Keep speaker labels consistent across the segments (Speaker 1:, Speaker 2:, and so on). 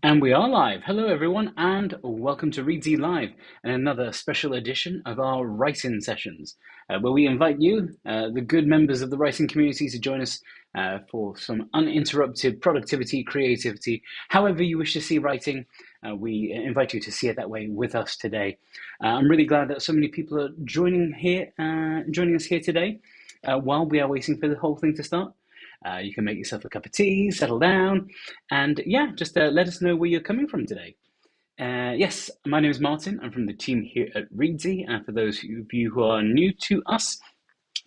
Speaker 1: And we are live. Hello, everyone, and welcome to Reedsy Live, and another special edition of our writing sessions, where we invite you, the good members of the writing community, to join us for some uninterrupted productivity, creativity, however you wish to see writing. We invite you to see it that way with us today. I'm really glad that so many people are joining us here today, while we are waiting for the whole thing to start. You can make yourself a cup of tea, settle down, and yeah, just let us know where you're coming from today. Yes, my name is Martin. I'm from the team here at Reedsy. And for those of you who are new to us,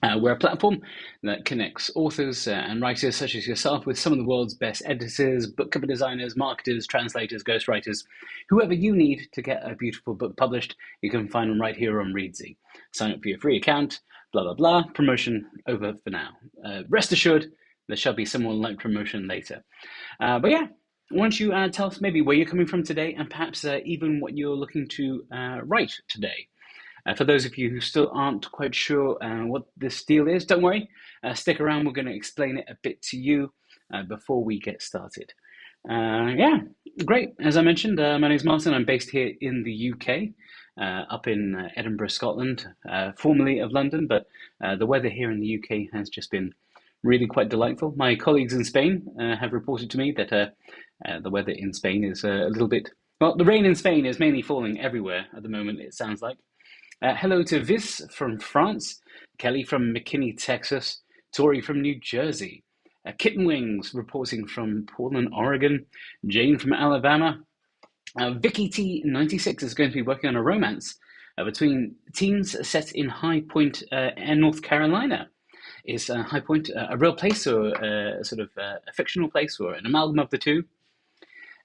Speaker 1: we're a platform that connects authors and writers such as yourself with some of the world's best editors, book cover designers, marketers, translators, ghostwriters, whoever you need to get a beautiful book published. You can find them right here on Reedsy. Sign up for your free account, blah, blah, blah. Promotion over for now. Rest assured, there shall be some more light promotion later. But yeah, why don't you tell us maybe where you're coming from today and perhaps even what you're looking to write today? For those of you who still aren't quite sure what this deal is, don't worry. Stick around. We're going to explain it a bit to you before we get started. Yeah, great. As I mentioned, my name is Martin. I'm based here in the UK, up in Edinburgh, Scotland, formerly of London, but the weather here in the UK has just been really quite delightful. My colleagues in Spain have reported to me that the weather in Spain is a little bit, well, the rain in Spain is mainly falling everywhere at the moment, it sounds like. Hello to Viz from France, Kelly from McKinney, Texas, Tori from New Jersey, Kitten Wings reporting from Portland, Oregon, Jane from Alabama. Vicky T96 is going to be working on a romance between teens set in High Point, North Carolina. Is High Point a real place or a sort of a fictional place or an amalgam of the two?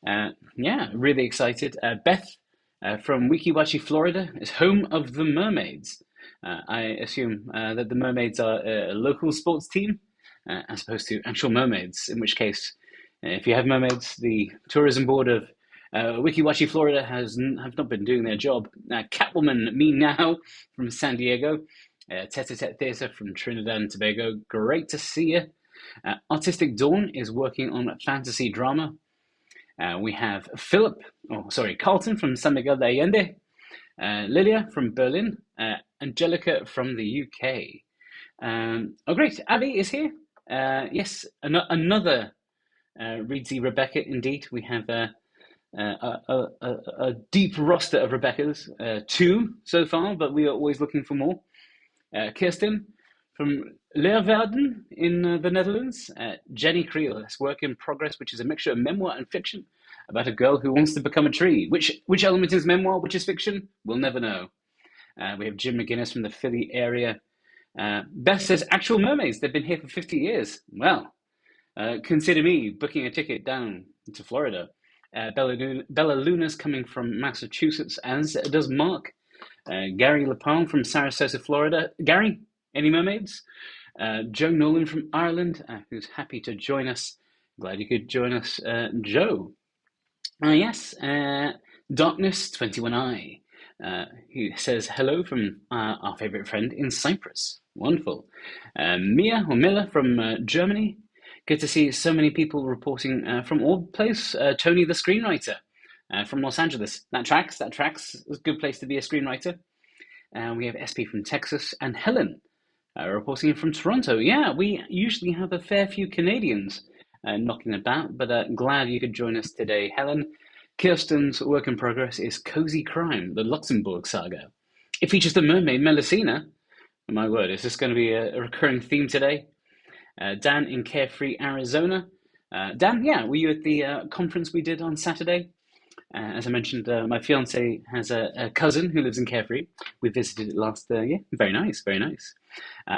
Speaker 1: Yeah, really excited. Beth from Weeki Wachee, Florida, is home of the Mermaids. I assume that the Mermaids are a local sports team as opposed to actual mermaids, in which case, if you have mermaids, the tourism board of Weeki Wachee, Florida have not been doing their job. Catwoman, me now from San Diego. Tete-a-tete Theatre from Trinidad and Tobago. Great to see you. Artistic Dawn is working on fantasy drama. We have Carlton from San Miguel de Allende, Lilia from Berlin, Angelica from the UK. Oh, great. Abby is here. Yes, another Reedsy Rebecca, indeed. We have a deep roster of Rebeccas, two so far, but we are always looking for more. Kirsten from Leeuwarden in the Netherlands. Jenny Creel, that's work in progress, which is a mixture of memoir and fiction about a girl who wants to become a tree. Which element is memoir, which is fiction? We'll never know. We have Jim McGuinness from the Philly area. Beth says, actual mermaids, they've been here for 50 years. Well, consider me booking a ticket down to Florida. Bella Luna's coming from Massachusetts, as does Mark. Gary Lepalm from Sarasota, Florida. Gary, any mermaids? Joe Nolan from Ireland, who's happy to join us. Glad you could join us, Joe. Yes, Darkness 21i, who says hello from our favourite friend in Cyprus. Wonderful. Mia or Miller from Germany. Good to see so many people reporting from all places. Tony, the screenwriter. From Los Angeles. That tracks. It's a good place to be a screenwriter. We have SP from Texas and Helen reporting from Toronto. Yeah, we usually have a fair few Canadians knocking about, but glad you could join us today, Helen. Kirsten's work in progress is Cozy Crime, the Luxembourg saga. It features the mermaid Melusina. My word, is this going to be a recurring theme today? Dan in Carefree, Arizona. Dan, yeah, were you at the conference we did on Saturday? As I mentioned, my fiance has a cousin who lives in Carefree. We visited it last year. Very nice, very nice.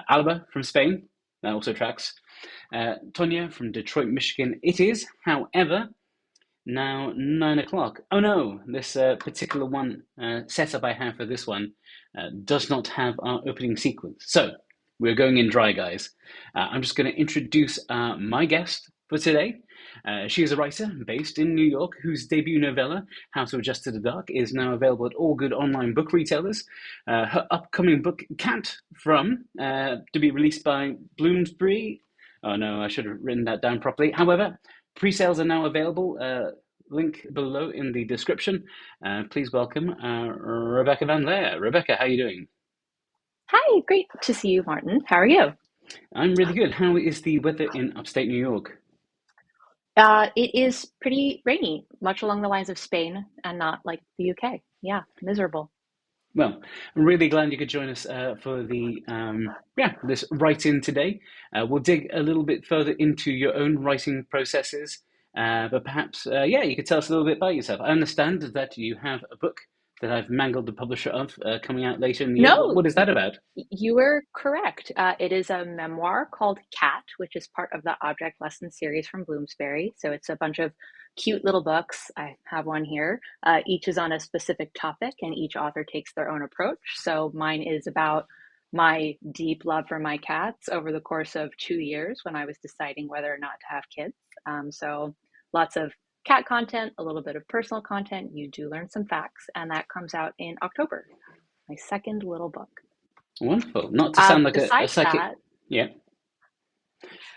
Speaker 1: Alba from Spain, that also tracks. Tonya from Detroit, Michigan. It is, however, now 9 o'clock. Oh no, this particular one setup I have for this one does not have our opening sequence. So we're going in dry, guys. I'm just going to introduce my guest for today. She is a writer based in New York whose debut novella, How to Adjust to the Dark, is now available at all good online book retailers. Her upcoming book, Cat From, to be released by Bloomsbury. Oh no, I should have written that down properly. However, pre-sales are now available link below in the description. Please welcome Rebecca van Laer. Rebecca, how are you doing?
Speaker 2: Hi, great to see you, Martin. How are you?
Speaker 1: I'm really good. How is the weather in upstate New York?
Speaker 2: It is pretty rainy, much along the lines of Spain and not like the UK. Yeah, miserable.
Speaker 1: Well, I'm really glad you could join us for the this write-in today. We'll dig a little bit further into your own writing processes, but perhaps you could tell us a little bit about yourself. I understand that you have a book that I've mangled the publisher of coming out later in the year. What
Speaker 2: No,
Speaker 1: what is that about?
Speaker 2: you were correct. It is a memoir called Cat, which is part of the Object Lesson series from Bloomsbury. So it's a bunch of cute little books. I have one here. Each is on a specific topic, and each author takes their own approach. So mine is about my deep love for my cats over the course of 2 years when I was deciding whether or not to have kids. So lots of cat content, a little bit of personal content. You do learn some facts, and that comes out in October, my second little book.
Speaker 1: Wonderful. Not to sound like a
Speaker 2: Besides
Speaker 1: psychic.
Speaker 2: that,
Speaker 1: Yeah.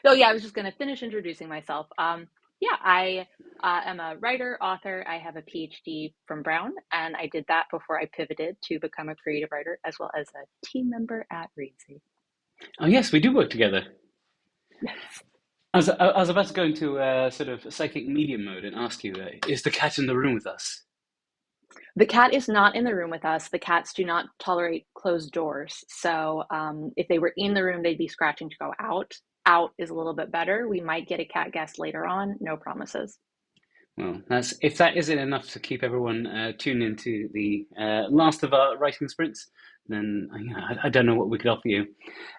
Speaker 2: oh yeah, I was just going to finish introducing myself. Yeah, I am a writer, author. I have a PhD from Brown, and I did that before I pivoted to become a creative writer as well as a team member at Reedsy.
Speaker 1: Oh, yes, we do work together.
Speaker 2: Yes.
Speaker 1: I was about to go into sort of psychic medium mode and ask you, is the cat in the room with us?
Speaker 2: The cat is not in the room with us. The cats do not tolerate closed doors. So if they were in the room, they'd be scratching to go out. Out is a little bit better. We might get a cat guest later on. No promises.
Speaker 1: Well, that's if that isn't enough to keep everyone tuned into the last of our writing sprints, then I don't know what we could offer you.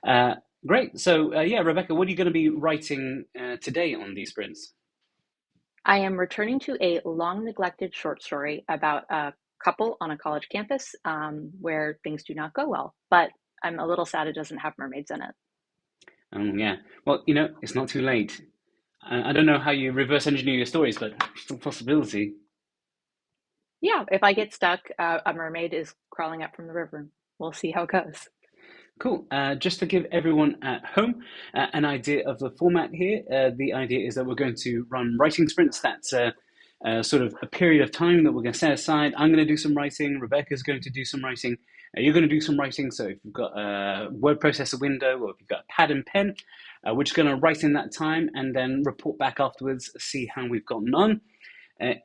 Speaker 1: Uh, Great. So, Rebecca, what are you going to be writing today on these sprints?
Speaker 2: I am returning to a long neglected short story about a couple on a college campus where things do not go well, but I'm a little sad it doesn't have mermaids in it.
Speaker 1: Yeah. Well, it's not too late. I don't know how you reverse engineer your stories, but it's a possibility.
Speaker 2: Yeah, if I get stuck, a mermaid is crawling up from the river. We'll see how it goes.
Speaker 1: Cool. Just to give everyone at home an idea of the format here, the idea is that we're going to run writing sprints. That's sort of a period of time that we're going to set aside. I'm going to do some writing. Rebecca's going to do some writing. You're going to do some writing. So if you've got a word processor window or if you've got a pad and pen, we're just going to write in that time and then report back afterwards, see how we've gotten on.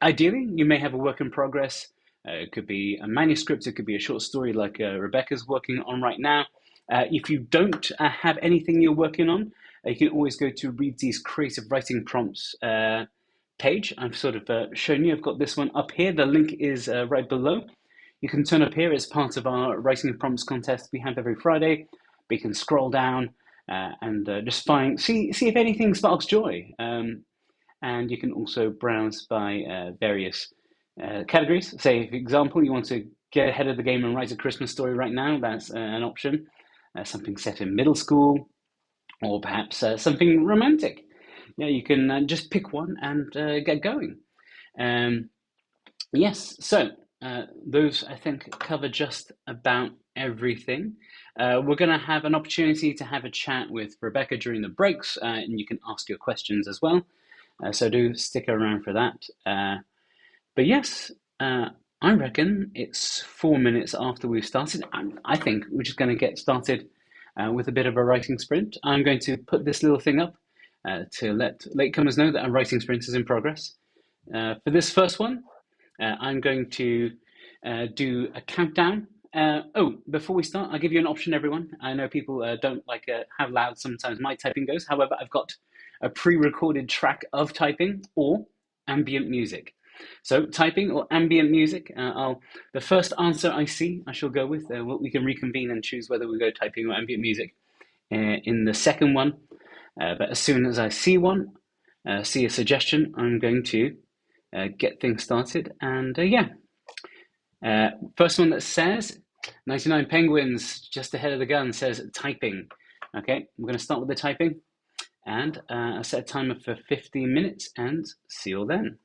Speaker 1: Ideally, you may have a work in progress. It could be a manuscript, it could be a short story like Rebecca's working on right now. If you don't have anything you're working on, you can always go to Reedsy's creative writing prompts page. I've sort of shown you, I've got this one up here. The link is right below. You can turn up here as part of our writing prompts contest we have every Friday. But you can scroll down and just see if anything sparks joy. And you can also browse by various categories. Say, for example, you want to get ahead of the game and write a Christmas story right now, that's an option. Something set in middle school, or perhaps something romantic. Yeah, you can just pick one and get going. Um, yes, so those I think cover just about everything. We're going to have an opportunity to have a chat with Rebecca during the breaks, and you can ask your questions as well. So do stick around for that. But yes, I reckon it's 4 minutes after we've started. I think we're just going to get started with a bit of a writing sprint. I'm going to put this little thing up to let latecomers know that a writing sprint is in progress. For this first one, I'm going to do a countdown. Before we start, I'll give you an option, everyone. I know people don't like how loud sometimes my typing goes. However, I've got a pre-recorded track of typing or ambient music. So typing or ambient music, the first answer I see, I shall go with. We can reconvene and choose whether we go typing or ambient music in the second one. But as soon as I see one, see a suggestion, I'm going to get things started. And first one that says 99 Penguins just ahead of the gun says typing. Okay, we're going to start with the typing. And I set a timer for 15 minutes and see you all then.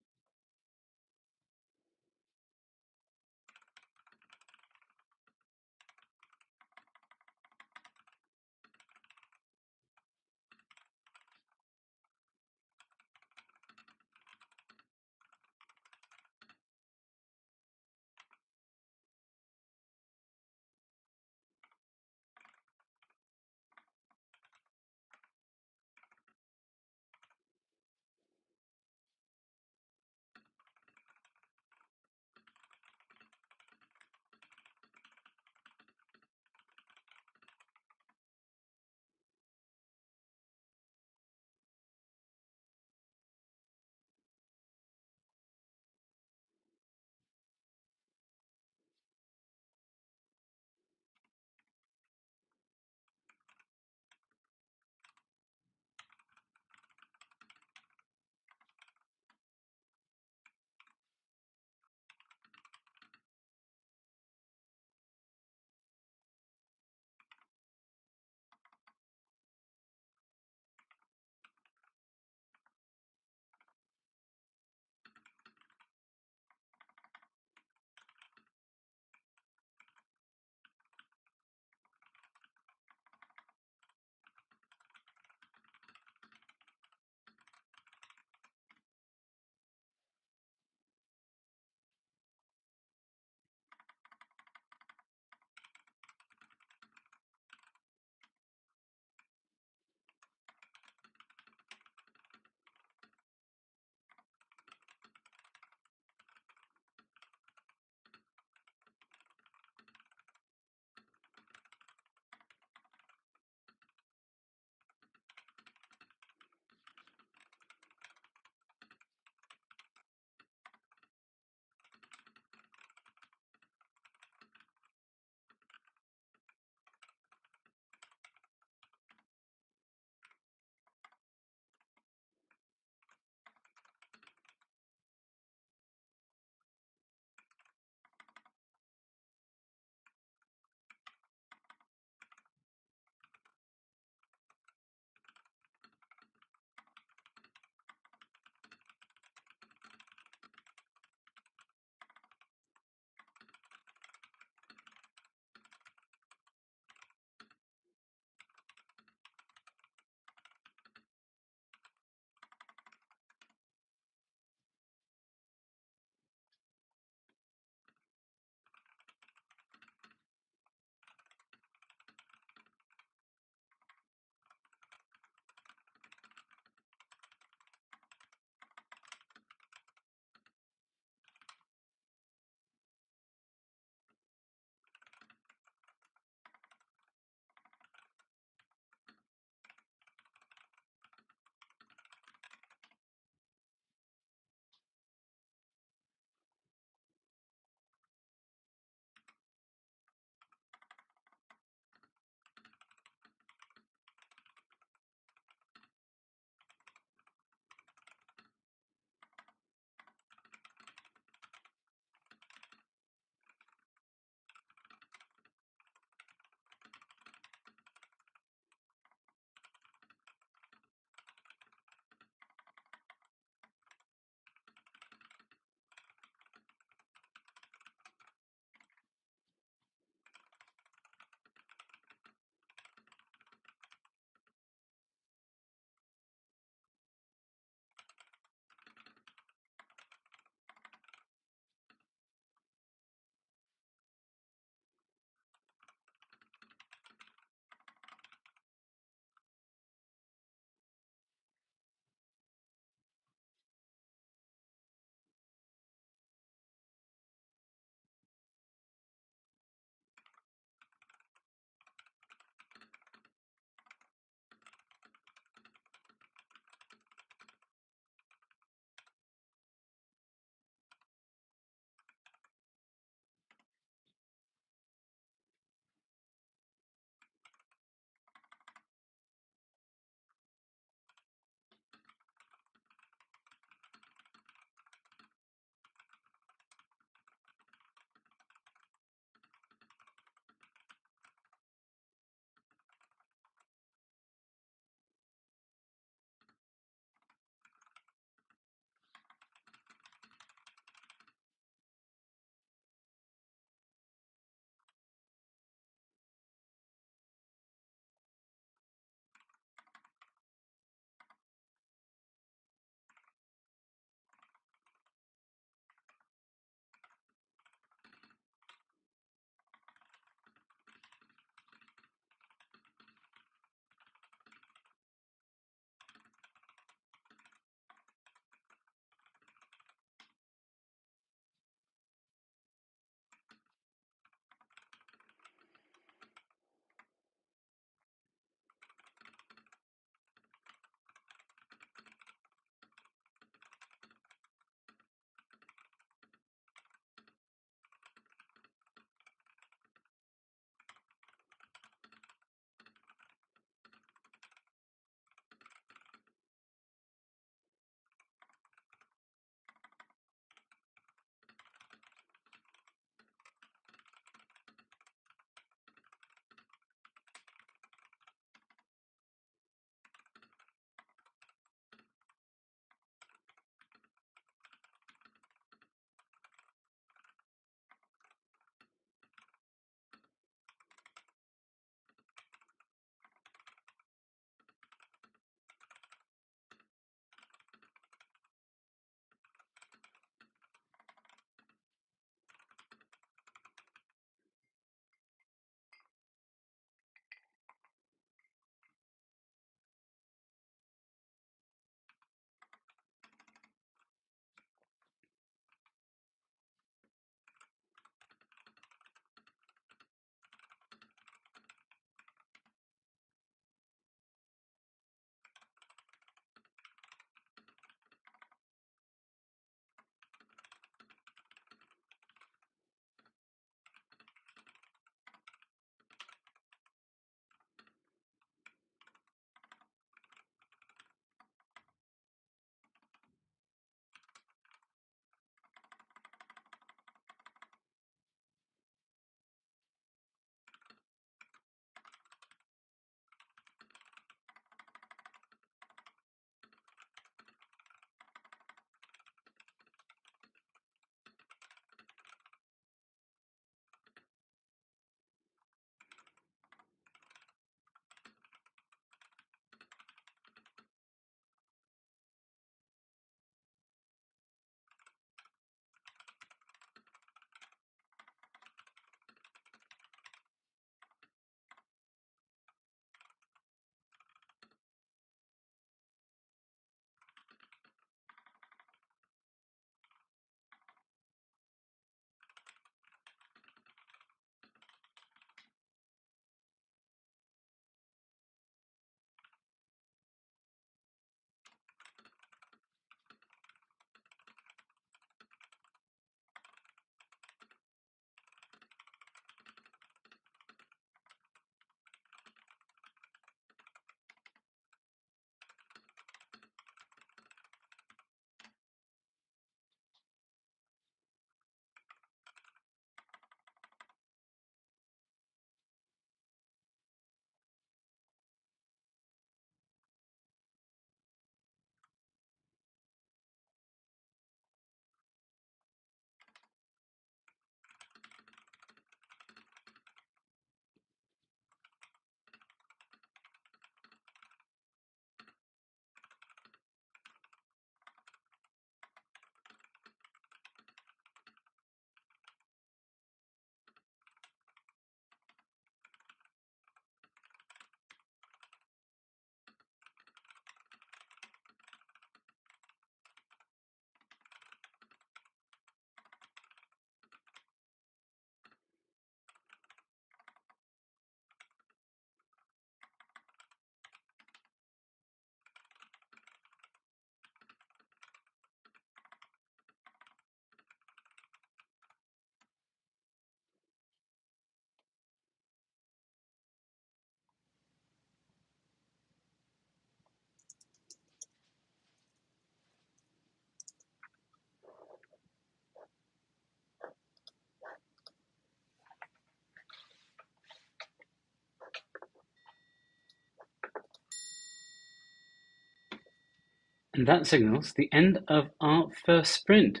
Speaker 1: And that signals the end of our first sprint.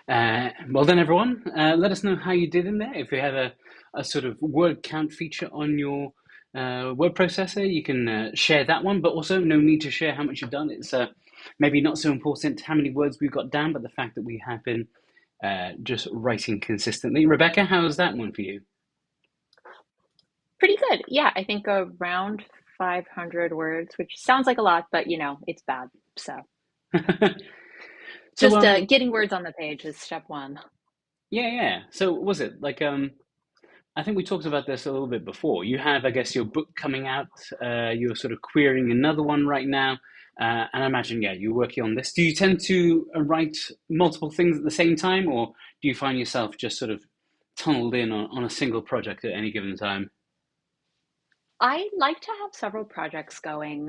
Speaker 1: Well done, everyone. Let us know how you did in there. If you have a sort of word count feature on your word processor, you can share that one, but also no need to share how much you've done. It's maybe not so important how many words we've got down, but the fact that we have been just writing consistently. Rebecca, how's that one for you?
Speaker 2: Pretty good. Yeah, I think around 500 words, which sounds like a lot, but it's bad. So
Speaker 1: So
Speaker 2: just getting words on the page is step one.
Speaker 1: yeah. So was it like I think we talked about this a little bit before. You have, I guess, your book coming out. You're sort of querying another one right now, and I imagine, yeah, you're working on this. Do you tend to write multiple things at the same time, or do you find yourself just sort of tunneled in on a single project at any given time?
Speaker 2: I like to have several projects going.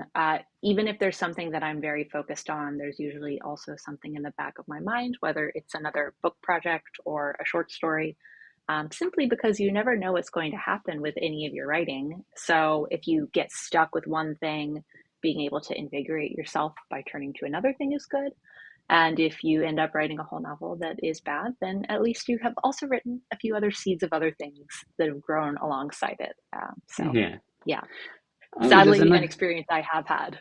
Speaker 2: Even if there's something that I'm very focused on, there's usually also something in the back of my mind, whether it's another book project or a short story, simply because you never know what's going to happen with any of your writing. So if you get stuck with one thing, being able to invigorate yourself by turning to another thing is good. And if you end up writing a whole novel that is bad, then at least you have also written a few other seeds of other things that have grown alongside it. So,
Speaker 1: Yeah.
Speaker 2: yeah,
Speaker 1: Oh, there's
Speaker 2: sadly, an
Speaker 1: another.
Speaker 2: experience I have had.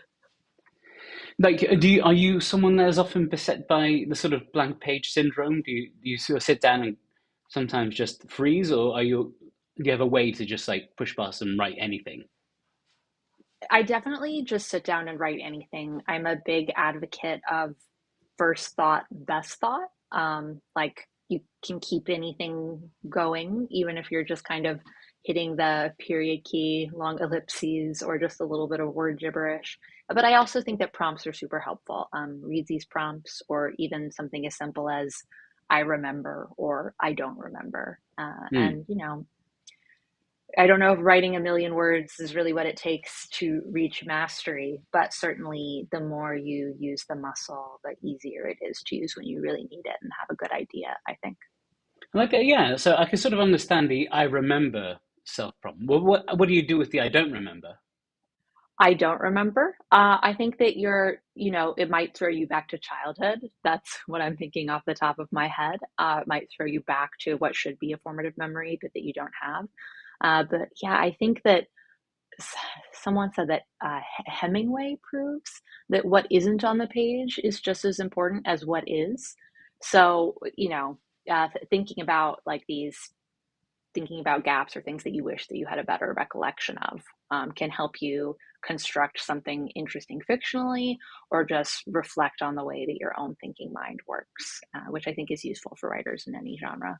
Speaker 1: Like, are you someone that is often beset by the sort of blank page syndrome? Do you sort of sit down and sometimes just freeze, or do you have a way to just like push past and write anything?
Speaker 2: I definitely just sit down and write anything. I'm a big advocate of first thought, best thought. Like you can keep anything going, even if you're just kind of hitting the period key, long ellipses, or just a little bit of word gibberish. But I also think that prompts are super helpful. Read these prompts, or even something as simple as I remember or I don't remember.
Speaker 1: Hmm.
Speaker 2: And I don't know if writing a million words is really what it takes to reach mastery, but certainly the more you use the muscle, the easier it is to use when you really need it and have a good idea, I think.
Speaker 1: Like, yeah, so I can sort of understand the I remember self problem. Well, what do you do with the I don't remember?
Speaker 2: I don't remember. I think that it might throw you back to childhood. That's what I'm thinking off the top of my head. It might throw you back to what should be a formative memory, but that you don't have. But yeah, I think that someone said that Hemingway proves that what isn't on the page is just as important as what is. So, thinking about like thinking about gaps or things that you wish that you had a better recollection of can help you construct something interesting fictionally or just reflect on the way that your own thinking mind works, which I think is useful for writers in any genre.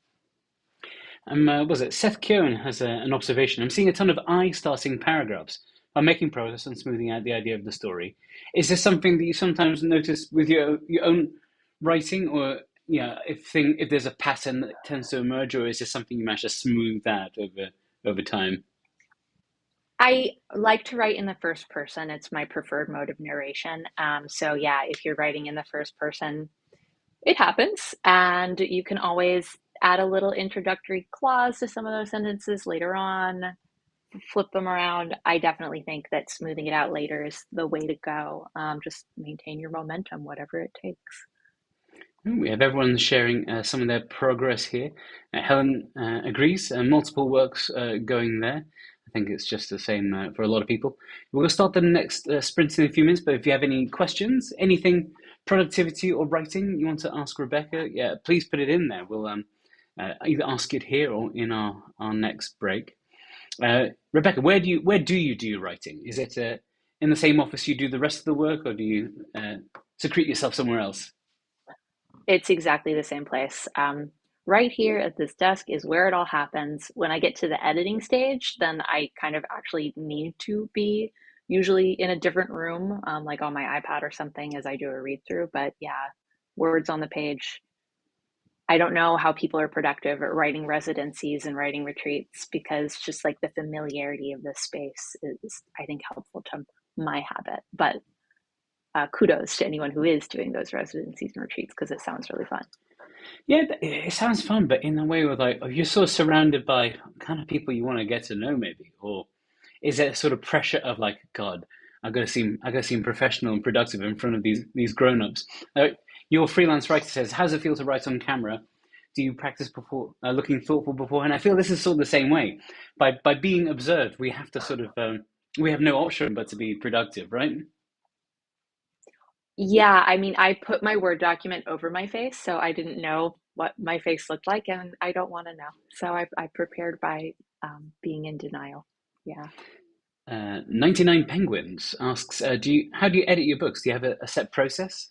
Speaker 1: Was it Seth Kern has an observation? I'm seeing a ton of I starting paragraphs. I'm making progress and smoothing out the idea of the story. Is this something that you sometimes notice with your own writing, or if there's a pattern that tends to emerge, or is this something you manage to smooth out over time?
Speaker 2: I like to write in the first person. It's my preferred mode of narration. So, yeah, if you're writing in the first person, it happens. And you can always add a little introductory clause to some of those sentences later on, flip them around. I definitely think that smoothing it out later is the way to go. Just maintain your momentum, whatever it takes.
Speaker 1: We have everyone sharing some of their progress here. Helen agrees, multiple works going there. I think it's just the same for a lot of people. We're going to start the next sprint in a few minutes, but if you have any questions, anything productivity or writing you want to ask Rebecca, yeah, please put it in there. We'll either ask it here or in our next break. Rebecca, where do you do your writing? Is it in the same office you do the rest of the work, or do you secrete yourself somewhere else?
Speaker 2: It's exactly the same place. Right here at this desk is where it all happens. When I get to the editing stage, then I kind of actually need to be usually in a different room, like on my iPad or something as I do a read through. But yeah, words on the page. I don't know how people are productive at writing residencies and writing retreats because just like the familiarity of this space is, I think, helpful to my habit. But kudos to anyone who is doing those residencies and retreats because it sounds really fun.
Speaker 1: Yeah, it sounds fun, but in a way with like you're sort of surrounded by kind of people you want to get to know, maybe, or is there sort of pressure of like, God, I gotta seem professional and productive in front of these grown-ups. Your freelance writer says, "How's it feel to write on camera? Do you practice before looking thoughtful beforehand?" I feel this is sort of the same way. By being observed, we have to sort of we have no option but to be productive, right?
Speaker 2: Yeah, I mean, I put my Word document over my face, so I didn't know what my face looked like, and I don't want to know. So I prepared by being in denial. Yeah.
Speaker 1: 99 Penguins asks, do you how do you edit your books? Do you have a set process?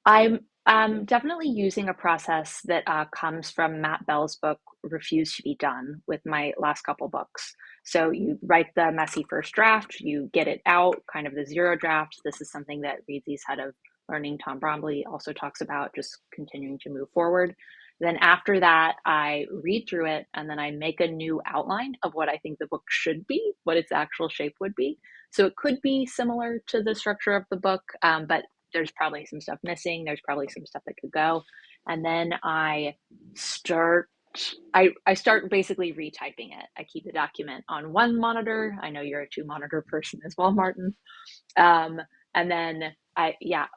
Speaker 2: I'm definitely using a process that comes from Matt Bell's book, Refuse to Be Done, with my last couple books. So you write the messy first draft, you get it out, kind of the zero draft. This is something that Reedsy's head of learning, Tom Bromley, also talks about, just continuing to move forward. Then after that, I read through it and then I make a new outline of what I think the book should be, what its actual shape would be. So it could be similar to the structure of the book, but there's probably some stuff missing. There's probably some stuff that could go. And then start I start basically retyping it. I keep the document on one monitor. I know you're a two monitor person as well, Martin. Um, and then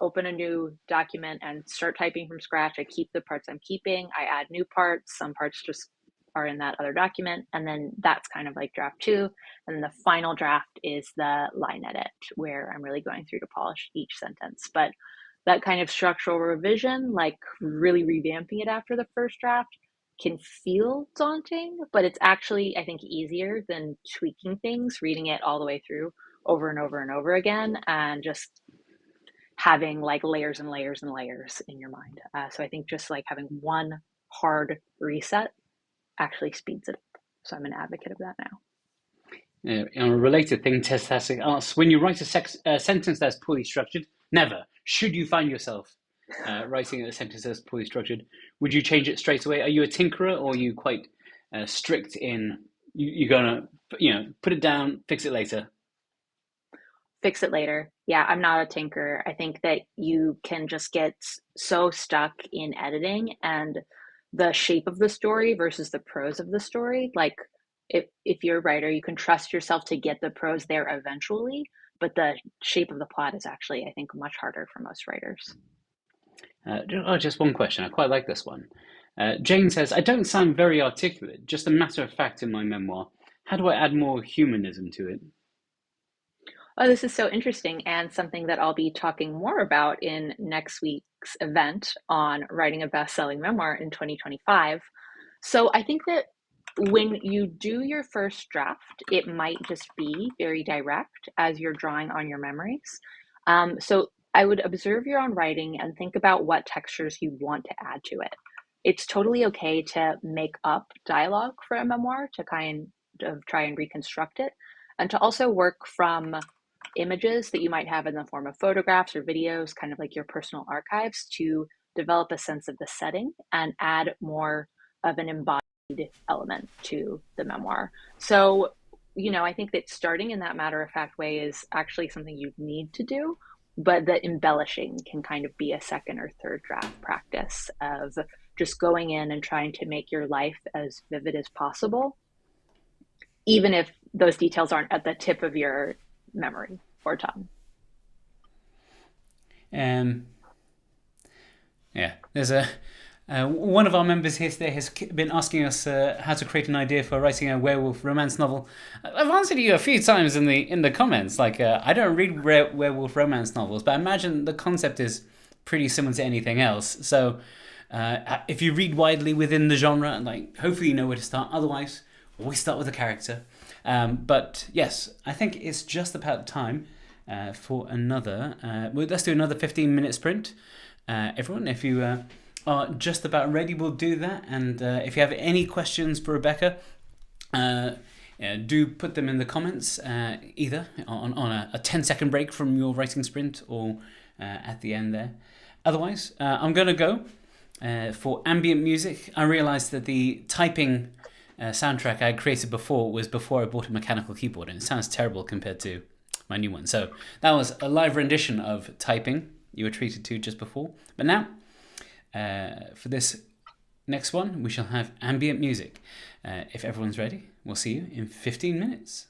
Speaker 2: open a new document and start typing from scratch. I keep the parts I'm keeping. I add new parts. Some parts just are in that other document. And then that's kind of like draft two. And then the final draft is the line edit where I'm really going through to polish each sentence. But that kind of structural revision, like really revamping it after the first draft, can feel daunting, but it's actually, I think, easier than tweaking things, reading it all the way through over and over and over again, and just having like layers and layers and layers in your mind. So I think just like having one hard reset actually speeds it up. So I'm an advocate of that now.
Speaker 1: On a related thing, Testastic asks, when you write a sentence that's poorly structured, never, should you find yourself writing a sentence that's poorly structured, would you change it straight away? Are you a tinkerer or are you quite strict in, you're going to, put it down, fix it later?
Speaker 2: Fix it later. Yeah, I'm not a tinker. I think that you can just get so stuck in editing and the shape of the story versus the prose of the story. Like if you're a writer, you can trust yourself to get the prose there eventually, but the shape of the plot is actually, I think, much harder for most writers.
Speaker 1: Just one question. I quite like this one. Jane says, I don't sound very articulate, just a matter of fact in my memoir. How do I add more humanism to it?
Speaker 2: Oh, this is so interesting and something that I'll be talking more about in next week's event on writing a best-selling memoir in 2025. So I think that when you do your first draft, it might just be very direct as you're drawing on your memories. So I would observe your own writing and think about what textures you want to add to it. It's totally okay to make up dialogue for a memoir to kind of try and reconstruct it, and to also work from images that you might have in the form of photographs or videos, kind of like your personal archives, to develop a sense of the setting and add more of an embodied element to the memoir. So, I think that starting in that matter of fact way is actually something you need to do, but the embellishing can kind of be a second or third draft practice of just going in and trying to make your life as vivid as possible, even if those details aren't at the tip of your memory or tongue.
Speaker 1: Um, yeah, there's a one of our members here today has been asking us how to create an idea for writing a werewolf romance novel. I've answered you a few times in the comments. Like I don't read werewolf romance novels, but I imagine the concept is pretty similar to anything else. So if you read widely within the genre, like hopefully you know where to start. Otherwise, always start with a character. But yes, I think it's just about time for another. Let's do another 15-minute sprint. Everyone, if you are just about ready, we'll do that. And if you have any questions for Rebecca, do put them in the comments, either on a 10-second break from your writing sprint or at the end there. Otherwise, I'm going to go for ambient music. I realised that the typing soundtrack I created before was before I bought a mechanical keyboard, and it sounds terrible compared to my new one. So that was a live rendition of typing you were treated to just before. But now, for this next one, we shall have ambient music. If everyone's ready, we'll see you in 15 minutes.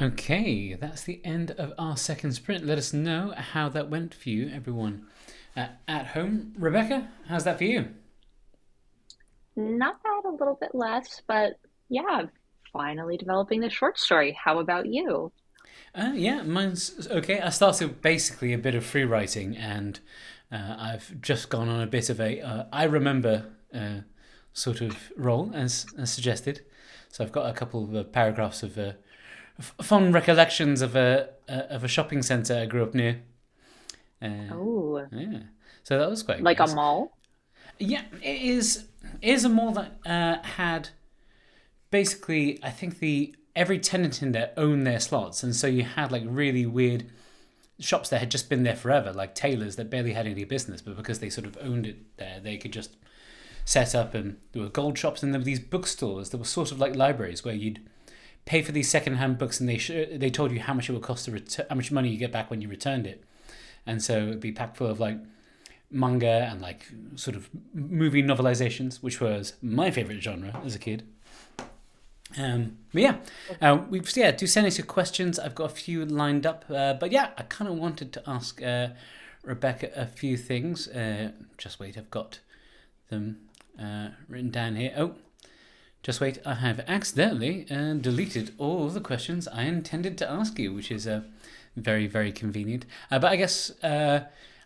Speaker 1: Okay, that's the end of our second sprint. Let us know how that went for you, everyone at home. Rebecca, how's that for you?
Speaker 2: Not bad, a little bit less, but yeah, finally developing the short story. How about you?
Speaker 1: Yeah, mine's okay. I started basically a bit of free writing, and I've just gone on a bit of a I remember sort of role as suggested. So I've got a couple of paragraphs of fond recollections of a shopping centre I grew up near. Uh,
Speaker 2: Oh,
Speaker 1: yeah, so that was quite
Speaker 2: like a
Speaker 1: nice.
Speaker 2: mall?
Speaker 1: Yeah, it is a mall that had basically, I think the every tenant in there owned their slots, and so you had like really weird shops that had just been there forever, like tailors that barely had any business, but because they sort of owned it there, they could just set up. And there were gold shops, and there were these bookstores that were sort of like libraries where you'd pay for these second-hand books, and they told you how much it would cost to how much money you get back when you returned it. And so it'd be packed full of like manga and like sort of movie novelizations, which was my favorite genre as a kid. But yeah, do send us your questions. I've got a few lined up, but yeah, I kind of wanted to ask Rebecca a few things. Just wait, I've got them written down here. Oh, just wait, I have accidentally deleted all of the questions I intended to ask you, which is very, very convenient. But I guess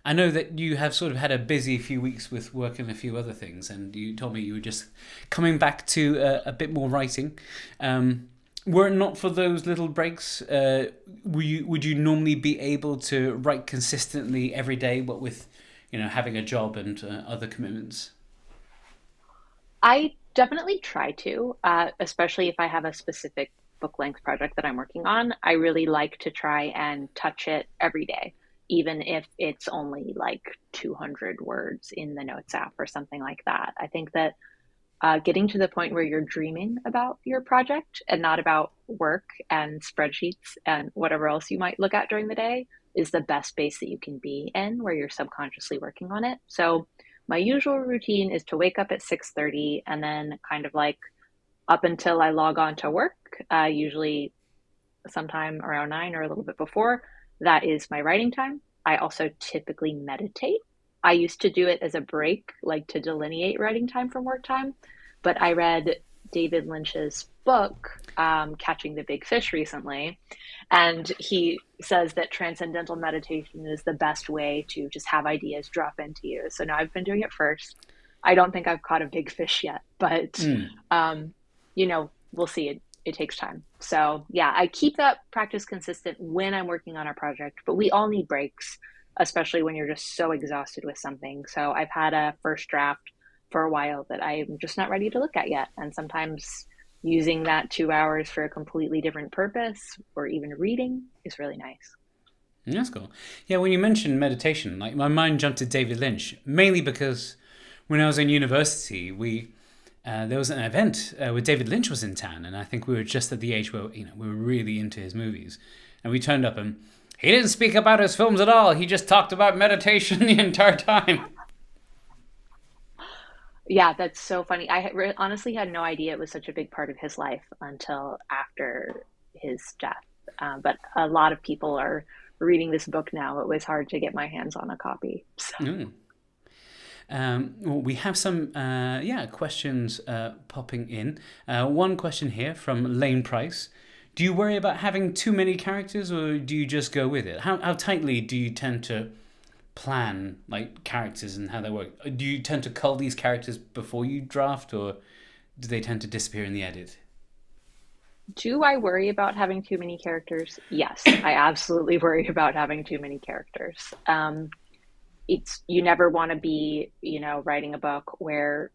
Speaker 1: I know that you have sort of had a busy few weeks with work and a few other things, and you told me you were just coming back to a bit more writing. Were it not for those little breaks, would you normally be able to write consistently every day, what with having a job and other commitments?
Speaker 2: I definitely try to, especially if I have a specific book length project that I'm working on. I really like to try and touch it every day, even if it's only like 200 words in the Notes app or something like that. I think that getting to the point where you're dreaming about your project and not about work and spreadsheets and whatever else you might look at during the day is the best space that you can be in where you're subconsciously working on it. So my usual routine is to wake up at 6:30 and then kind of like up until I log on to work, usually sometime around 9 or a little bit before, that is my writing time. I also typically meditate. I used to do it as a break, like to delineate writing time from work time, but I read David Lynch's book, Catching the Big Fish, recently, and he says that transcendental meditation is the best way to just have ideas drop into you. So now I've been doing it first. I don't think I've caught a big fish yet, but
Speaker 1: Mm.
Speaker 2: we'll see. It takes time. So yeah, I keep that practice consistent when I'm working on a project, but we all need breaks, especially when you're just so exhausted with something. So I've had a first draft for a while that I'm just not ready to look at yet. And sometimes using that 2 hours for a completely different purpose or even reading is really nice.
Speaker 1: That's cool. Yeah, when you mentioned meditation, like my mind jumped to David Lynch, mainly because when I was in university, we there was an event where David Lynch was in town, and I think we were just at the age where we were really into his movies, and we turned up and he didn't speak about his films at all. He just talked about meditation the entire time.
Speaker 2: Yeah, that's so funny. Honestly had no idea it was such a big part of his life until after his death. But a lot of people are reading this book now. It was hard to get my hands on a copy. So.
Speaker 1: Mm. Well, we have some questions popping in. One question here from Lane Price. Do you worry about having too many characters, or do you just go with it? How tightly do you tend to plan like characters and how they work? Do you tend to cull these characters before you draft, or do they tend to disappear in the edit?
Speaker 2: Do I worry about having too many characters? Yes, I absolutely worry about having too many characters. It's you never want to be, writing a book where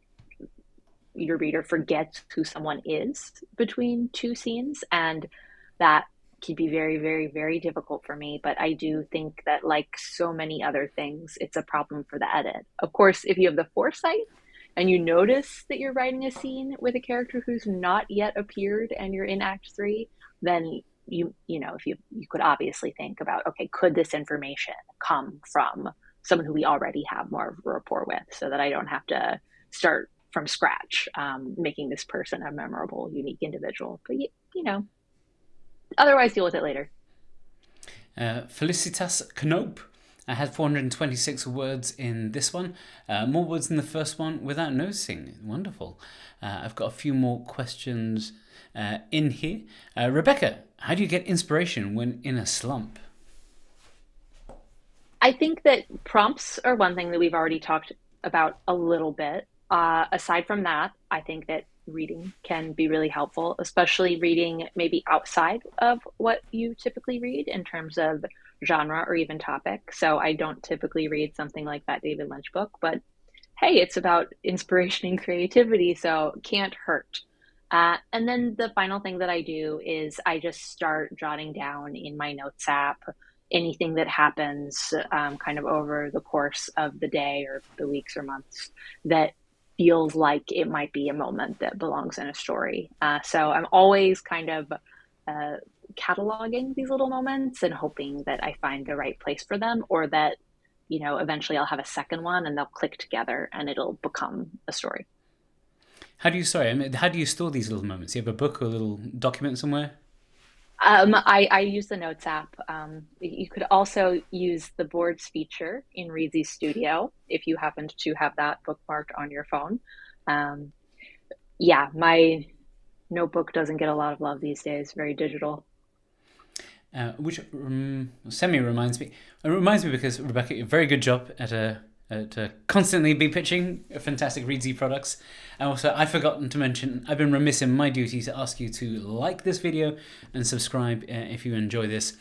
Speaker 2: your reader forgets who someone is between two scenes, and that can be very, very, very difficult for me. But I do think that, like so many other things, it's a problem for the edit. Of course, if you have the foresight and you notice that you're writing a scene with a character who's not yet appeared and you're in act three, then if you could obviously think about, okay, could this information come from someone who we already have more of a rapport with, so that I don't have to start from scratch, making this person a memorable, unique individual. But you know, otherwise deal with it later.
Speaker 1: Felicitas Knope. I had 426 words in this one, more words than the first one without noticing. Wonderful. I've got a few more questions in here. Rebecca, how do you get inspiration when in a slump?
Speaker 2: I think that prompts are one thing that we've already talked about a little bit. Aside from that, I think that reading can be really helpful, especially reading maybe outside of what you typically read in terms of genre or even topic. So I don't typically read something like that David Lynch book, but hey, it's about inspiration and creativity, so can't hurt. And then the final thing that I do is I just start jotting down in my notes app anything that happens kind of over the course of the day or the weeks or months that feels like it might be a moment that belongs in a story. So I'm always kind of uh, cataloging these little moments and hoping that I find the right place for them or that, eventually I'll have a second one and they'll click together and it'll become a story.
Speaker 1: How do you store these little moments? You have a book or a little document somewhere?
Speaker 2: I use the Notes app. You could also use the boards feature in Reedsy Studio if you happen to have that bookmarked on your phone. Um, yeah, my notebook doesn't get a lot of love these days, very digital.
Speaker 1: Which semi reminds me. It reminds me because Rebecca, a very good job at constantly be pitching fantastic Reedsy products. And also, I've forgotten to mention, I've been remiss in my duty to ask you to like this video and subscribe if you enjoy this.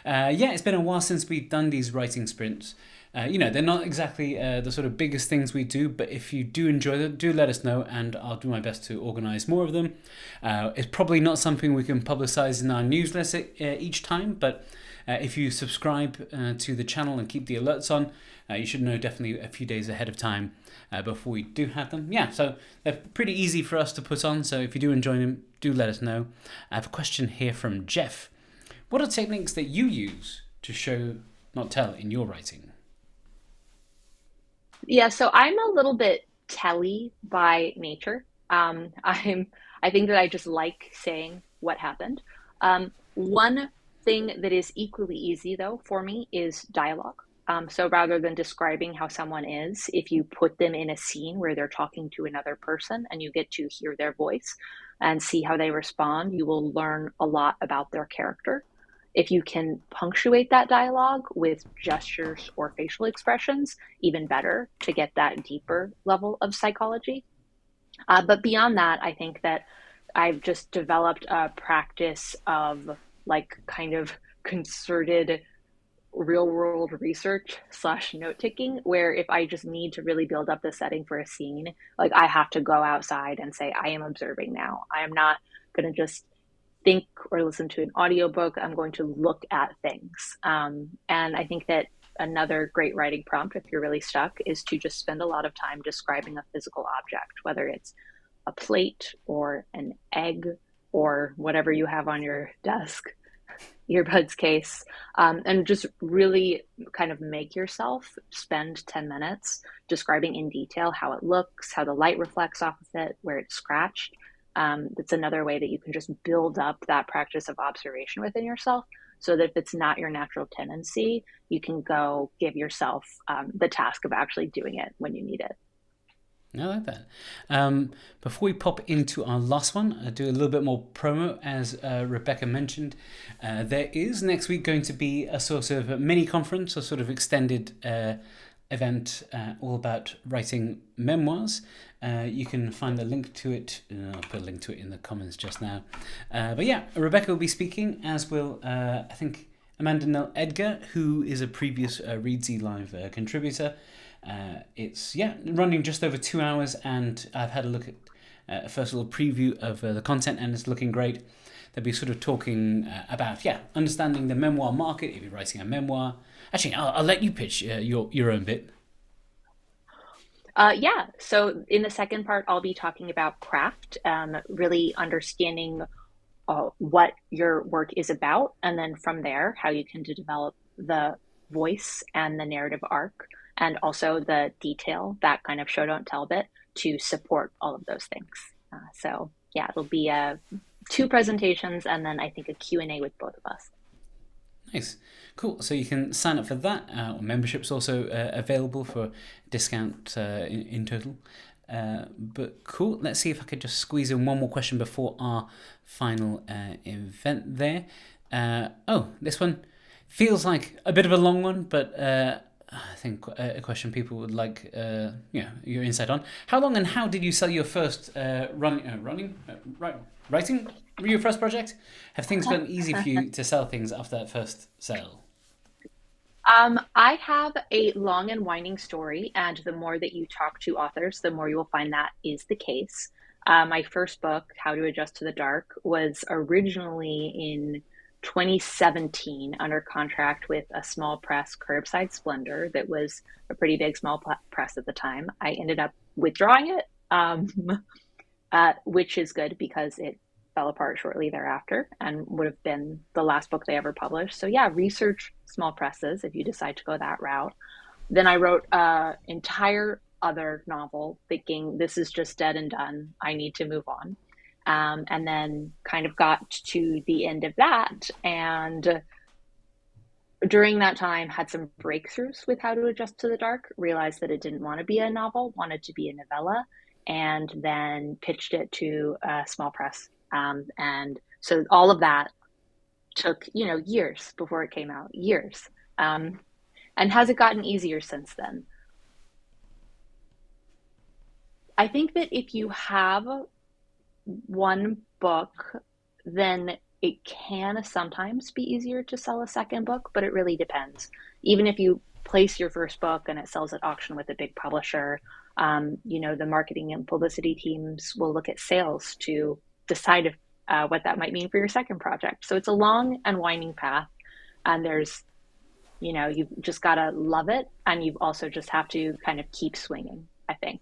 Speaker 1: Yeah, it's been a while since we've done these writing sprints. They're not exactly the sort of biggest things we do, but if you do enjoy them, do let us know and I'll do my best to organise more of them. It's probably not something we can publicise in our newsletter each time, but if you subscribe to the channel and keep the alerts on, you should know definitely a few days ahead of time before we do have them. Yeah, so they're pretty easy for us to put on, so if you do enjoy them, do let us know. I have a question here from Jeff. What are techniques that you use to show, not tell, in your writing?
Speaker 2: Yeah, so I'm a little bit telly by nature. I think that I just like saying what happened. One thing that is equally easy though for me is dialogue. So rather than describing how someone is, if you put them in a scene where they're talking to another person and you get to hear their voice and see how they respond, you will learn a lot about their character. If you can punctuate that dialogue with gestures or facial expressions, even better to get that deeper level of psychology. But beyond that, I think that I've just developed a practice of like kind of concerted real world research slash note taking, where if I just need to really build up the setting for a scene, like I have to go outside and say, I am observing now. I am not going to just think or listen to an audiobook. I'm going to look at things. And I think that another great writing prompt, if you're really stuck, is to just spend a lot of time describing a physical object, whether it's a plate or an egg or whatever you have on your desk, earbuds case, and just really kind of make yourself spend 10 minutes describing in detail how it looks, how the light reflects off of it, where it's scratched. That's another way that you can just build up that practice of observation within yourself so that if it's not your natural tendency, you can go give yourself the task of actually doing it when you need it.
Speaker 1: I like that. Before we pop into our last one, I'll do a little bit more promo. As Rebecca mentioned, there is next week going to be a sort of mini conference, a sort of extended event all about writing memoirs. You can find a link to it. I'll put a link to it in the comments just now. But yeah, Rebecca will be speaking, as will, I think, Amanda Nell Edgar, who is a previous Reedsy Live contributor. It's running just over 2 hours, and I've had a look at a first little preview of the content, and it's looking great. They'll be sort of talking about understanding the memoir market if you're writing a memoir. Actually, I'll let you pitch your own bit.
Speaker 2: So in the second part, I'll be talking about craft, really understanding what your work is about, and then from there, how you can develop the voice and the narrative arc, and also the detail, that kind of show don't tell bit to support all of those things. So yeah, it'll be two presentations, and then I think a Q&A with both of us.
Speaker 1: Nice. Cool. So you can sign up for that. Membership's also available for discount in total. But cool. Let's see if I could just squeeze in one more question before our final event there. This one feels like a bit of a long one, but I think a question people would like your insight on. How long and how did you sell your first writing your first project? Have things gotten easy for you to sell things after that first sale?
Speaker 2: I have a long and winding story, and the more that you talk to authors, the more you will find that is the case. My first book, How to Adjust to the Dark, was originally in 2017 under contract with a small press, Curbside Splendor, that was a pretty big small press at the time. I ended up withdrawing it, which is good because it fell apart shortly thereafter and would have been the last book they ever published. So yeah, research small presses if you decide to go that route. Then I wrote an entire other novel thinking this is just dead and done. I need to move on. And then kind of got to the end of that. And during that time had some breakthroughs with How to Adjust to the Dark, realized that it didn't want to be a novel, wanted to be a novella, and then pitched it to a small press. And so all of that took, years before it came out, years. And has it gotten easier since then? I think that if you have one book, then it can sometimes be easier to sell a second book, but it really depends. Even if you place your first book and it sells at auction with a big publisher, the marketing and publicity teams will look at sales to decide if, what that might mean for your second project. So it's a long and winding path, and you've just got to love it, and you also just have to kind of keep swinging, I think,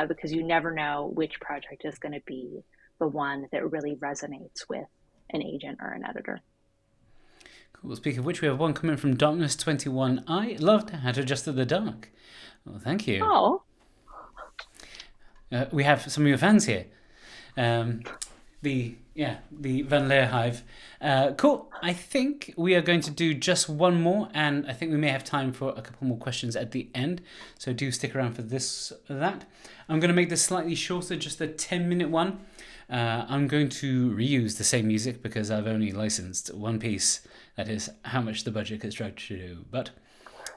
Speaker 2: because you never know which project is going to be the one that really resonates with an agent or an editor.
Speaker 1: Cool. Speaking of which, we have one coming from Darkness21. I loved How to Adjust to the Dark. Well, thank you.
Speaker 2: Oh.
Speaker 1: We have some of your fans here. The Van Laer Hive. Cool. I think we are going to do just one more, and I think we may have time for a couple more questions at the end. So do stick around for that. I'm going to make this slightly shorter, just a 10-minute one. I'm going to reuse the same music because I've only licensed one piece. That is how much the budget is stretched to do. But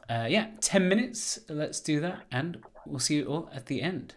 Speaker 1: 10 minutes. Let's do that, and we'll see you all at the end.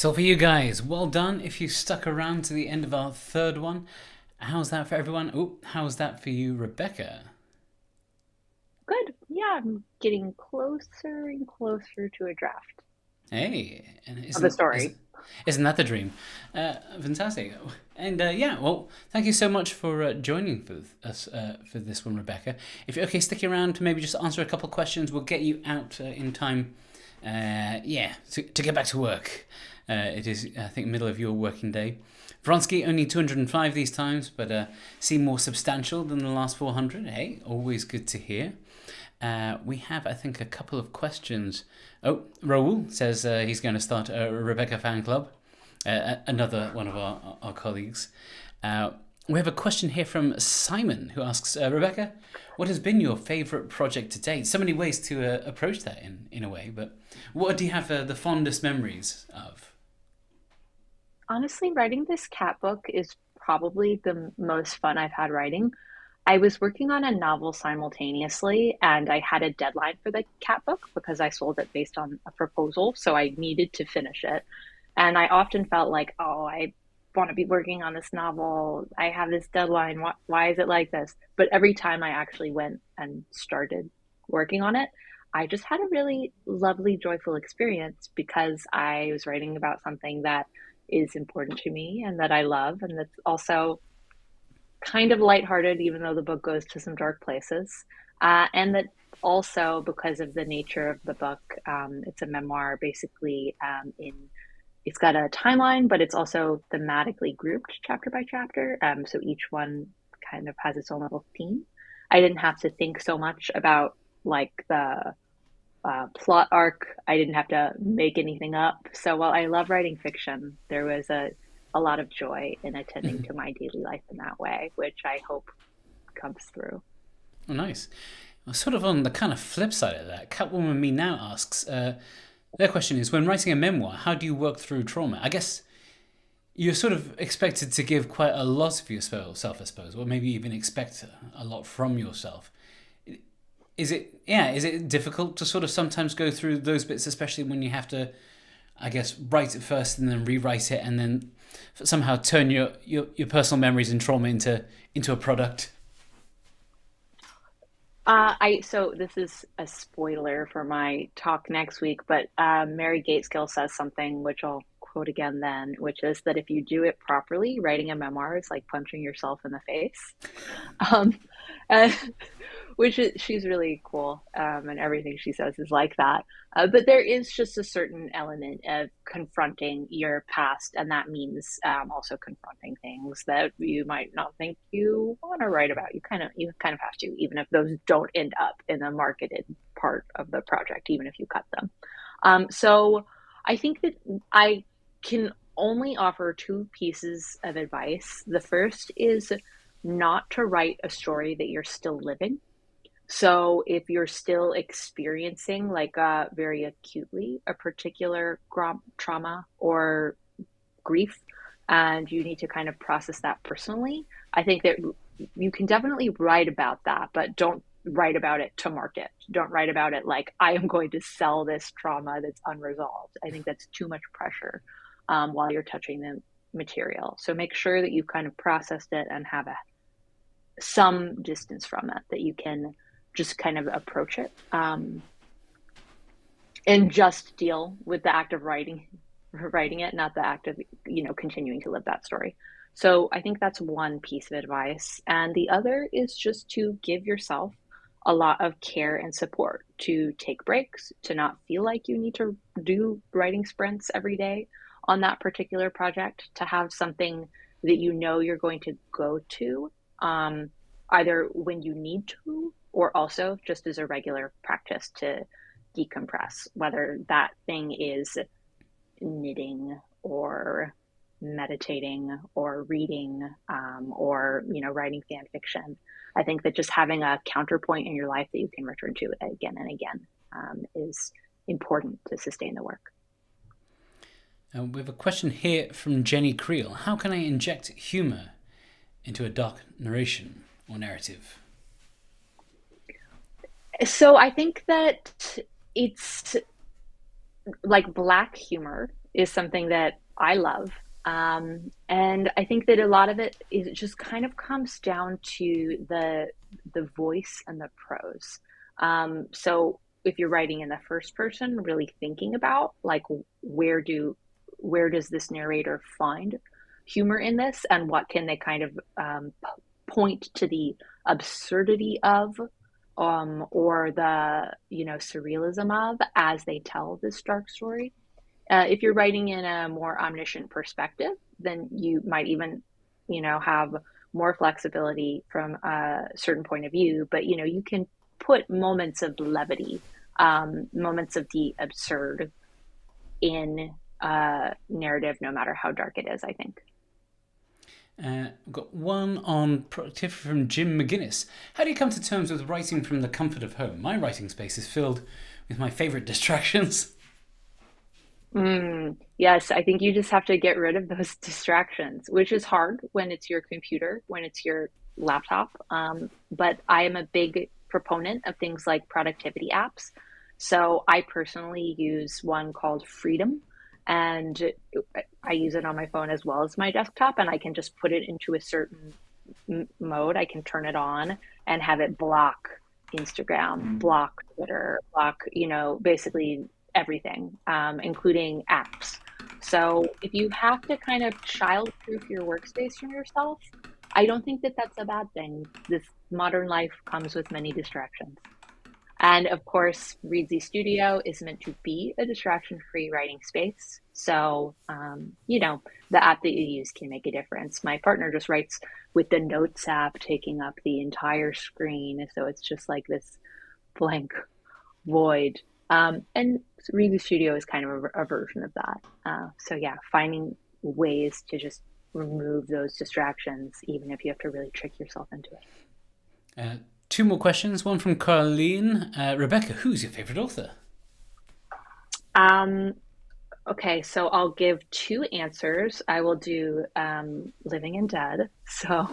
Speaker 1: So for you guys, well done if you stuck around to the end of our third one. How's that for everyone? Oh, how's that for you, Rebecca?
Speaker 2: Good. Yeah, I'm getting closer and closer to a draft
Speaker 1: Hey, and
Speaker 2: of a
Speaker 1: isn't
Speaker 2: story.
Speaker 1: isn't isn't that the dream? Fantastic. And yeah, well, thank you so much for joining for us for this one, Rebecca. If you're okay, stick around to maybe just answer a couple of questions. We'll get you out in time. Yeah, to get back to work. It is, I think, middle of your working day. Vronsky only 205 these times, but seem more substantial than the last 400. Hey, always good to hear. We have, I think, a couple of questions. Oh, Raoul says he's going to start a Rebecca fan club, another one of our colleagues. We have a question here from Simon, who asks, Rebecca, what has been your favourite project to date? So many ways to approach that in a way, but what do you have the fondest memories of?
Speaker 2: Honestly, writing this cat book is probably the most fun I've had writing. I was working on a novel simultaneously, and I had a deadline for the cat book because I sold it based on a proposal, so I needed to finish it. And I often felt like, oh, I want to be working on this novel. I have this deadline. Why is it like this? But every time I actually went and started working on it, I just had a really lovely, joyful experience because I was writing about something that is important to me and that I love, and that's also kind of lighthearted, even though the book goes to some dark places. And that also, because of the nature of the book, it's a memoir basically in it's got a timeline, but it's also thematically grouped chapter by chapter. So each one kind of has its own little theme. I didn't have to think so much about like the plot arc. I didn't have to make anything up. So while I love writing fiction, there was a lot of joy in attending to my daily life in that way, which I hope comes through.
Speaker 1: Oh, nice. Well, sort of on the kind of flip side of that, Catwoman Me Now asks, their question is, when writing a memoir, how do you work through trauma? I guess you're sort of expected to give quite a lot of yourself, I suppose, or maybe even expect a lot from yourself. Is it difficult to sort of sometimes go through those bits, especially when you have to, I guess, write it first and then rewrite it and then somehow turn your personal memories and trauma into a product?
Speaker 2: I so this is a spoiler for my talk next week, but Mary Gateskill says something which I'll quote again then, which is that if you do it properly, writing a memoir is like punching yourself in the face. Um, uh, which is she's really cool, and everything she says is like that. But there is just a certain element of confronting your past, and that means also confronting things that you might not think you want to write about. You kind of have to, even if those don't end up in the marketed part of the project, even if you cut them. So I think that I can only offer two pieces of advice. The first is not to write a story that you're still living. So if you're still experiencing like very acutely a particular trauma or grief, and you need to kind of process that personally, I think that you can definitely write about that, but don't write about it to market. Don't write about it like I am going to sell this trauma that's unresolved. I think that's too much pressure while you're touching the material. So make sure that you've kind of processed it and have some distance from it, that you can just kind of approach it, and just deal with the act of writing it, not the act of continuing to live that story. So I think that's one piece of advice, and the other is just to give yourself a lot of care and support, to take breaks, to not feel like you need to do writing sprints every day on that particular project, to have something that you know you're going to go to, either when you need to or also just as a regular practice to decompress, whether that thing is knitting or meditating or reading, or writing fan fiction. I think that just having a counterpoint in your life that you can return to again and again, is important to sustain the work.
Speaker 1: We have a question here from Jenny Creel. How can I inject humour into a dark narration or narrative?
Speaker 2: So I think that it's like black humor is something that I love. And I think that a lot of it is just kind of comes down to the voice and the prose. So if you're writing in the first person, really thinking about like where do where does this narrator find humor in this, and what can they kind of point to the absurdity of, or the surrealism of as they tell this dark story. If you're writing in a more omniscient perspective, then you might even, have more flexibility from a certain point of view. But you can put moments of levity, moments of the absurd in narrative, no matter how dark it is, I think.
Speaker 1: We've got one on productivity from Jim McGuinness. How do you come to terms with writing from the comfort of home? My writing space is filled with my favourite distractions.
Speaker 2: Yes, I think you just have to get rid of those distractions, which is hard when it's your computer, when it's your laptop. But I am a big proponent of things like productivity apps. So I personally use one called Freedom, and I use it on my phone as well as my desktop, and I can just put it into a certain mode. I can turn it on and have it block Instagram, block Twitter, block, basically everything, including apps. So if you have to kind of child-proof your workspace from yourself, I don't think that that's a bad thing. This modern life comes with many distractions. And of course, Reedsy Studio is meant to be a distraction-free writing space. So, the app that you use can make a difference. My partner just writes with the Notes app taking up the entire screen. So it's just like this blank void. And Reedsy Studio is kind of a version of that. So yeah, finding ways to just remove those distractions, even if you have to really trick yourself into it.
Speaker 1: Two more questions. One from Carleen. Rebecca, who's your favourite author?
Speaker 2: Okay, so I'll give two answers. I will do Living and Dead. So,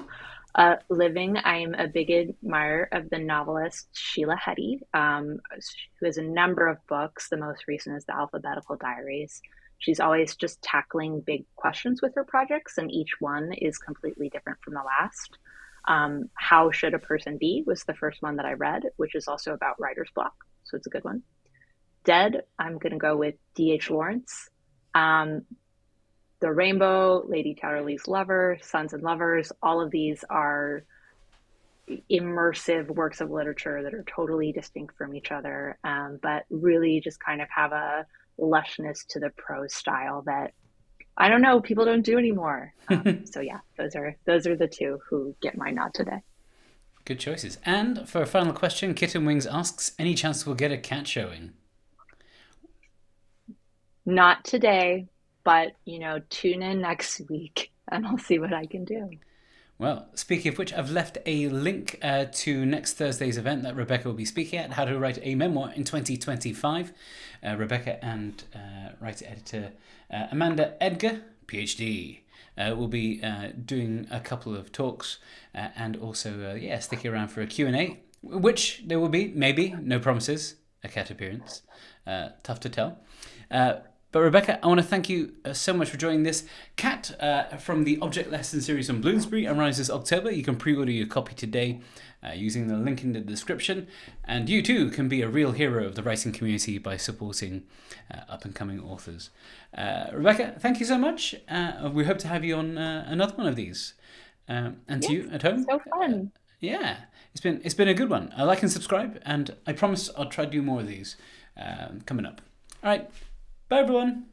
Speaker 2: Living, I'm a big admirer of the novelist Sheila Heti, who has a number of books. The most recent is The Alphabetical Diaries. She's always just tackling big questions with her projects, and each one is completely different from the last. How Should a Person Be was the first one that I read, which is also about writer's block. So it's a good one. Dead, I'm going to go with D.H. Lawrence. The Rainbow, Lady Chatterley's Lover, Sons and Lovers, all of these are immersive works of literature that are totally distinct from each other, but really just kind of have a lushness to the prose style that I don't know, people don't do anymore. So yeah, those are the two who get my nod today.
Speaker 1: Good choices. And for a final question, Kitten Wings asks, any chance we'll get a cat showing?
Speaker 2: Not today, but tune in next week and I'll see what I can do.
Speaker 1: Well, speaking of which, I've left a link to next Thursday's event that Rebecca will be speaking at, How to Write a Memoir in 2025. Rebecca and writer-editor Amanda Edgar, PhD, will be doing a couple of talks and also, sticking around for a Q&A, which there will be, maybe, no promises, a cat appearance. Tough to tell. But Rebecca, I want to thank you so much for joining this. Cat from the Object Lesson series on Bloomsbury arrives this October. You can pre-order your copy today using the link in the description. And you too can be a real hero of the writing community by supporting up-and-coming authors. Rebecca, thank you so much. We hope to have you on another one of these. And to you at home.
Speaker 2: So fun.
Speaker 1: Yeah, it's been a good one. Like and subscribe, and I promise I'll try to do more of these coming up. All right. Bye, everyone.